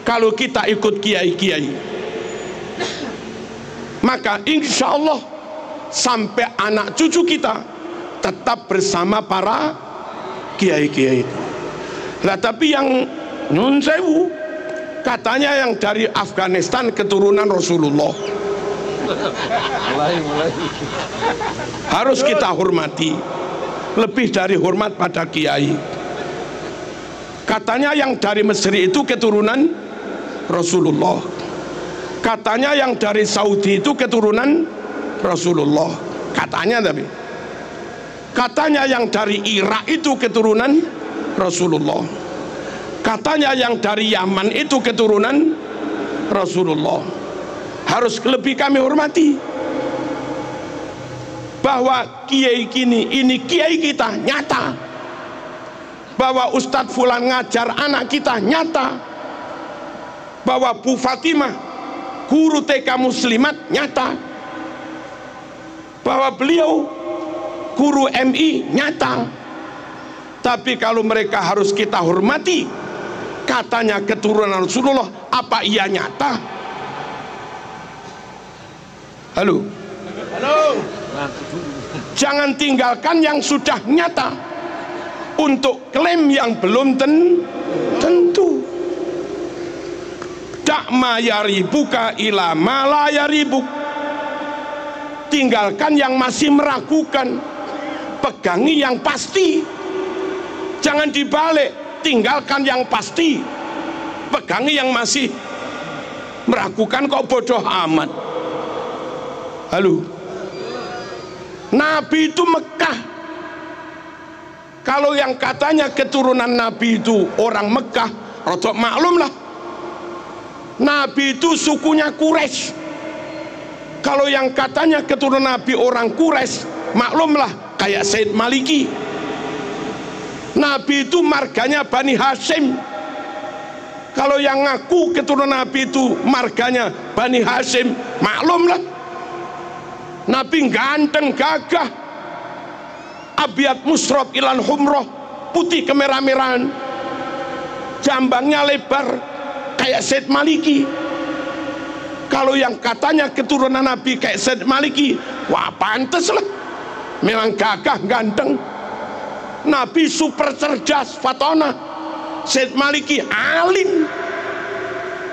kalau kita ikut kiai-kiai. Maka insya Allah sampai anak cucu kita tetap bersama para kiai-kiai itu. Lah tapi yang nyun sewu, katanya yang dari Afghanistan keturunan Rasulullah. Harus kita hormati, lebih dari hormat pada kiai. Katanya yang dari Mesir itu keturunan Rasulullah. Katanya yang dari Saudi itu keturunan Rasulullah. Katanya, tapi katanya yang dari Irak itu keturunan Rasulullah. Katanya yang dari Yaman itu keturunan Rasulullah. Harus lebih kami hormati, bahwa kiai ini kiai kita nyata, bahwa Ustadz Fulan ngajar anak kita nyata, bahwa Bu Fatimah guru TK Muslimat nyata, bahwa beliau guru MI nyata. Tapi kalau mereka harus kita hormati, katanya keturunan Rasulullah, apa iya nyata? Halo, halo. Jangan tinggalkan yang sudah nyata untuk klaim yang belum tentu. Dakma yaribuka ila ma la yaribuk. Tinggalkan yang masih meragukan, pegangi yang pasti. Jangan dibalik, tinggalkan yang pasti, pegangi yang masih meragukan. Kok bodoh amat. Halo, Nabi itu Mekah. Kalau yang katanya keturunan Nabi itu orang Mekah, rodok maklum lah, Nabi itu sukunya Quraisy. Kalau yang katanya keturunan Nabi orang Quraisy, maklumlah kayak Said Maliki. Nabi itu marganya Bani Hashim. Kalau yang ngaku keturunan Nabi itu marganya Bani Hashim, maklumlah Nabi ganteng gagah, abiat musrob ilan humroh, putih kemerah-merahan, jambangnya lebar kayak Said Maliki. Kalau yang katanya keturunan Nabi kayak Said Maliki, wah pantes lah, memang gagah ganteng. Nabi super cerdas fatona, Said Maliki alim.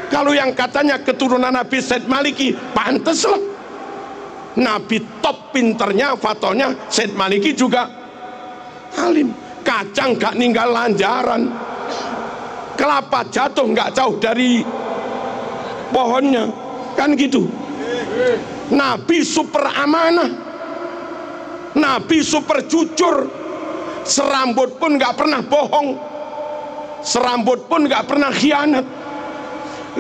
Kalau yang katanya keturunan Nabi Said Maliki, pantes lah, Nabi top pinternya fatonya, Said Maliki juga alim. Kacang gak ninggal lanjaran, kelapa jatuh gak jauh dari pohonnya, kan gitu. Nabi super amanah, Nabi super jujur, serambut pun gak pernah bohong, serambut pun gak pernah khianat.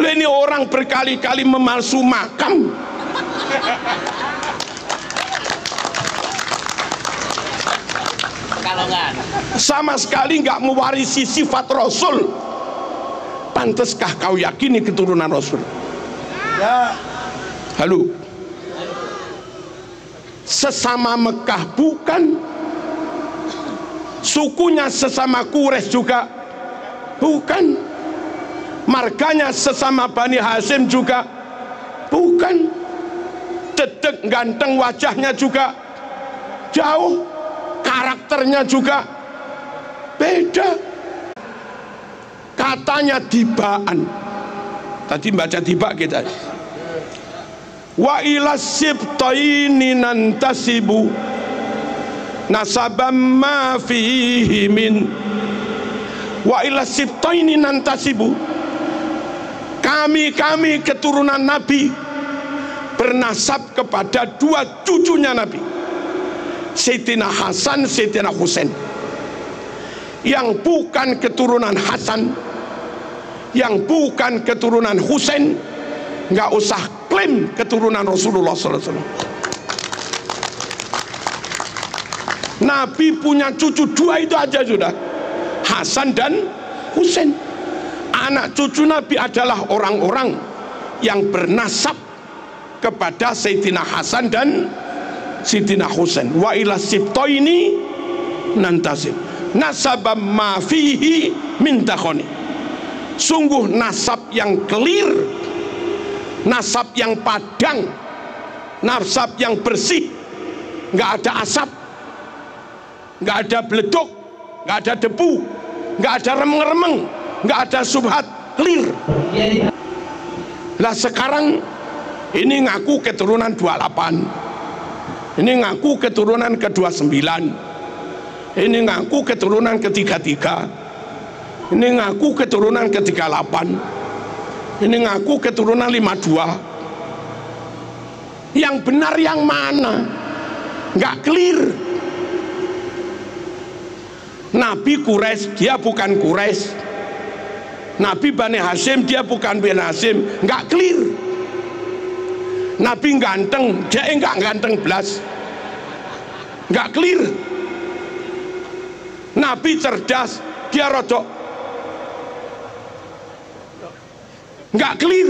Ini orang berkali-kali memalsu makam, sama sekali nggak mewarisi sifat Rasul. Panteskah kau yakini keturunan Rasul? Ya. Halo, sesama Mekah bukan, sukunya sesama Quraisy juga bukan, marganya sesama Bani Hashim juga bukan, dedek ganteng wajahnya juga jauh, karakternya juga beda. Katanya dibaan, tadi baca tiba kita, wa ila sibtaini nantasibu nasabam ma fihi min, wa ila sibtaini nantasibu, kami keturunan Nabi bernasab kepada dua cucunya Nabi, Sayyidina Hasan, Sayyidina Husain. Yang bukan keturunan Hasan, yang bukan keturunan Husain, nggak usah klaim keturunan Rasulullah SAW. Nabi punya cucu dua itu aja sudah, Hasan dan Husain. Anak cucu Nabi adalah orang-orang yang bernasab kepada Sayyidina Hasan dan Sayyidina Husain. Wa ila sibtaini nantasib nasabam ma fihi min takhoni. sungguh nasab yang clear, nasab yang padang, nasab yang bersih, nggak ada asap, nggak ada beleduk, nggak ada debu, nggak ada remeng-remeng, nggak ada subhat, clear. Lah sekarang ini ngaku keturunan 28, ini ngaku keturunan ke-29, ini ngaku keturunan ke-33, ini ngaku keturunan ke-38, ini ngaku keturunan 52. Yang benar yang mana? Nggak clear. Nabi Quraisy, dia bukan Quraisy. Nabi Bani Hashim, dia bukan Bani Hashim. Nggak clear. Nabi ganteng, dia enggak ganteng belas. Nggak clear. Nabi cerdas, dia rodok. Nggak clear.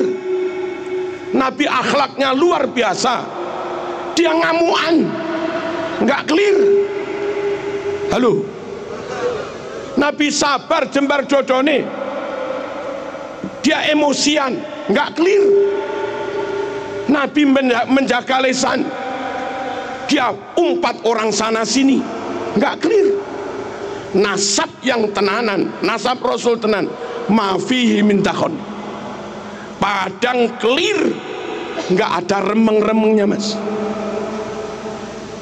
Nabi akhlaknya luar biasa, dia ngamuan. Nggak clear. Halo. Nabi sabar jembar dodone, dia emosian. Nggak clear. Nabi menjaga lisan, dia umpat orang sana sini. Nggak clear. Nasab yang tenanan, nasab Rasul tenan, mafihi min dakhon, padang clear, nggak ada remeng-remengnya mas.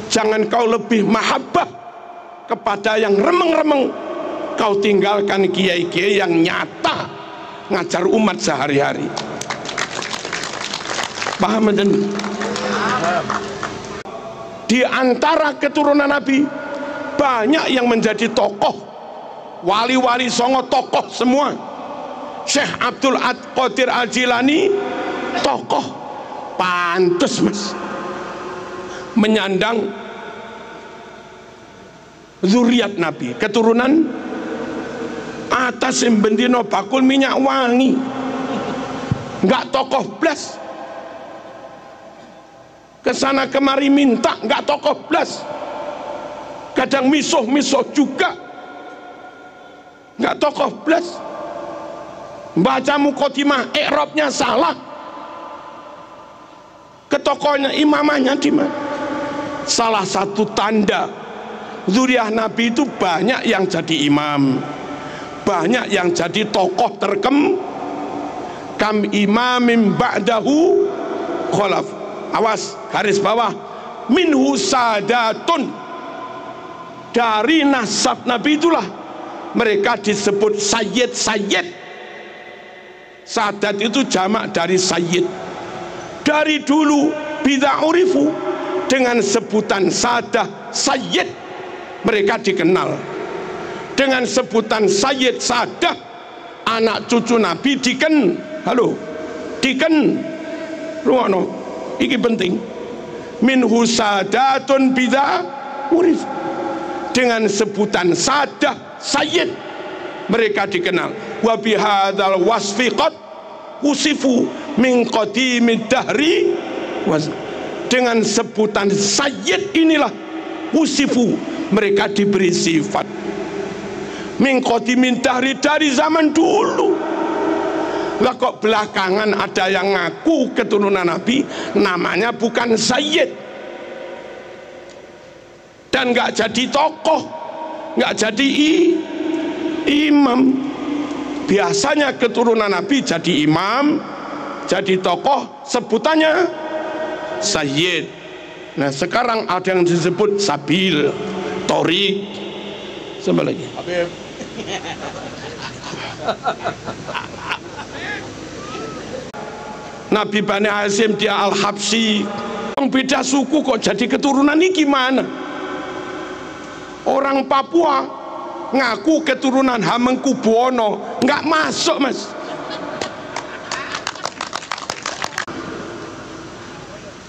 Jangan kau lebih mahabbah kepada yang remeng-remeng, kau tinggalkan kiai-kiai yang nyata ngajar umat sehari-hari. Paham dan di antara keturunan Nabi banyak yang menjadi tokoh, wali-wali songo tokoh semua. Syekh Abdul Qadir Al-Jilani tokoh, pantes mas menyandang zuriat Nabi, keturunan atas bendino bakul minyak wangi. Nggak tokoh blas, kesana kemari minta, nggak tokoh blas. Kadang misuh-misuh juga, nggak tokoh blas. Baca mukotimah, i'rabnya salah, ke tokohnya imamahnya di mana. Salah satu tanda zuriat Nabi itu banyak yang jadi imam, banyak yang jadi tokoh terkem. Kam imamim ba'dahu kholaf. Awas, garis bawah, minhu sadatun. Dari nasab Nabi itulah mereka disebut sayyid-sayyid. Sadat itu jamak dari sayyid. Dari dulu bida'urifu, dengan sebutan sadah sayyid mereka dikenal. Dengan sebutan sayyid sadah, anak cucu Nabi rungokno, iki penting. Minhu sadatun bida'urifu, dengan sebutan sadah sayyid mereka dikenal. Wa bihadzal wasfi qad usifu min qadimid dahri, dengan sebutan sayyid inilah usifu mereka diberi sifat min qadimid dahri, dari zaman dulu. Lah kok belakangan ada yang ngaku keturunan Nabi namanya bukan sayyid dan nggak jadi tokoh, nggak jadi imam. Biasanya keturunan Nabi jadi imam, jadi tokoh, sebutannya sayyid. Nah sekarang ada yang disebut sabil, torik, sama lagi Nabi Bani Hashim, dia Al-Habsyi, yang beda suku kok jadi keturunan ini gimana? Orang Papua ngaku keturunan Hamengkubuwono, nggak masuk mas.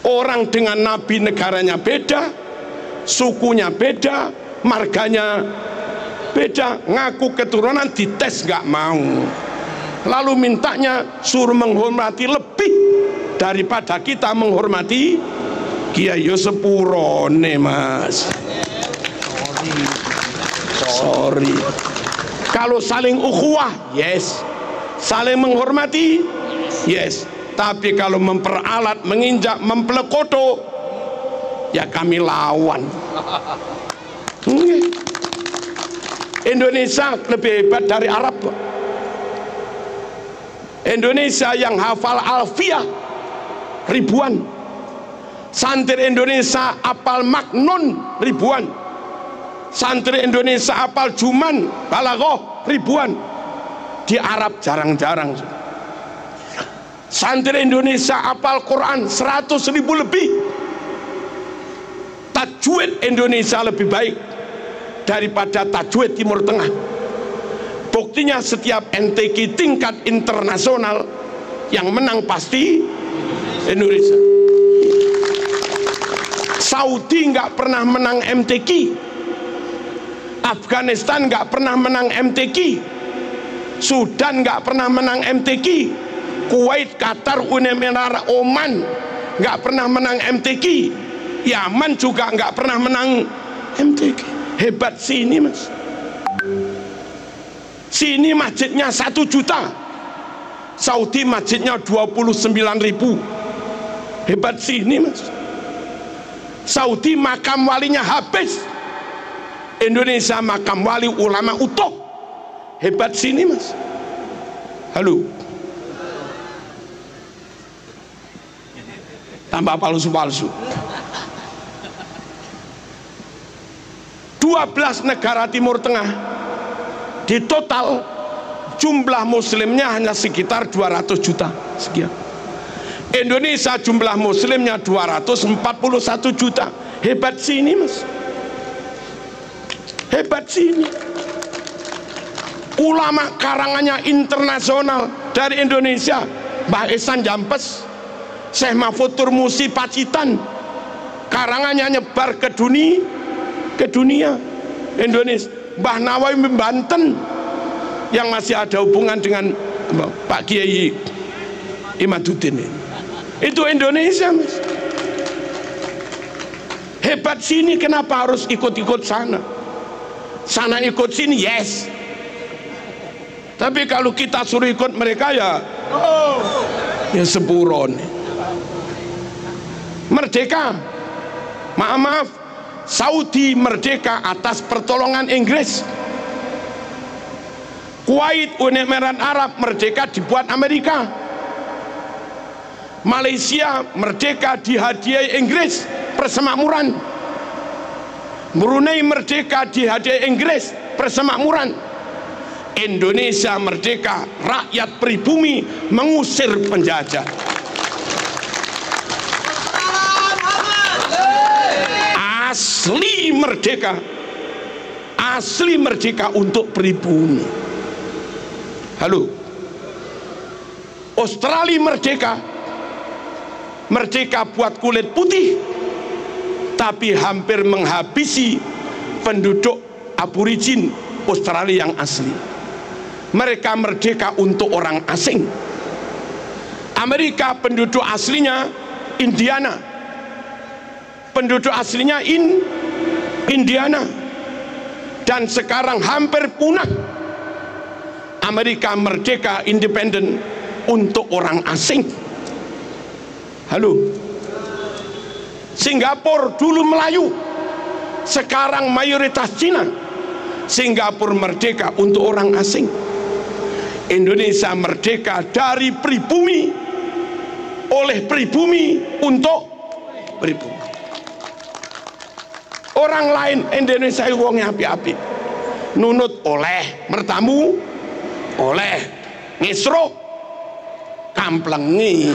Orang dengan Nabi negaranya beda, sukunya beda, marganya beda, ngaku keturunan dites nggak mau. Lalu mintanya suruh menghormati lebih daripada kita menghormati Kiai. Yo sepurone mas. Sorry. Kalau saling ukhuwah, yes. saling menghormati, yes. Tapi kalau memperalat, menginjak, mempelekoto, ya kami lawan. Indonesia lebih hebat dari Arab. Indonesia yang hafal alfiah ribuan, santri Indonesia apal maknon ribuan, santri Indonesia apal juman balaghah ribuan. Di Arab jarang-jarang. Santri Indonesia apal Quran 100.000 lebih. Tajwid Indonesia lebih baik daripada tajwid Timur Tengah. Buktinya setiap MTQ tingkat internasional yang menang pasti Indonesia. Saudi nggak pernah menang MTQ, Afghanistan nggak pernah menang MTQ, Sudan nggak pernah menang MTQ, Kuwait, Qatar, Uni Emirat, Oman nggak pernah menang MTQ, Yaman juga nggak pernah menang MTQ. Hebat sini mas. Sini masjidnya 1 juta, Saudi masjidnya 29.000. Hebat sini mas. Saudi makam walinya habis, Indonesia makam wali ulama utuh. Hebat sini mas. Halo, tambah palsu-palsu. 12 negara Timur Tengah, di total jumlah muslimnya hanya sekitar 200 juta sekian. Indonesia jumlah muslimnya 241 juta. Hebat sini mas. Hebat sini. Ulama karangannya internasional dari Indonesia, Mbah Ihsan Jampes, Syekh Mahfud Turmusi Pacitan, karangannya nyebar ke dunia. Indonesia, Mbah Nawawi Banten yang masih ada hubungan dengan Pak Kiai Imaduddin, itu Indonesia mas. Hebat sini, kenapa harus ikut-ikut sana? Sana ikut sini yes, tapi kalau kita suruh ikut mereka ya sepuron. Merdeka, maaf, Saudi merdeka atas pertolongan Inggris. Kuwait, Uni Emirat Arab merdeka dibuat Amerika. Malaysia merdeka dihadiahi Inggris persemakmuran. Brunei merdeka dihadiahi Inggris persemakmuran. Indonesia merdeka, rakyat pribumi mengusir penjajah. Asli merdeka, asli merdeka untuk pribumi. Halo, Australia merdeka, merdeka buat kulit putih, tapi hampir menghabisi penduduk aborigin Australia yang asli. Mereka merdeka untuk orang asing. Amerika penduduk aslinya Indiana, penduduk aslinya Indiana, dan sekarang hampir punah. Amerika merdeka independen untuk orang asing. Halo, Singapura dulu Melayu, sekarang mayoritas Cina. Singapura merdeka untuk orang asing. Indonesia merdeka dari pribumi, oleh pribumi untuk pribumi. Orang lain Indonesia wongnya api-api, nunut oleh, mertamu oleh, ngisro kamplengi.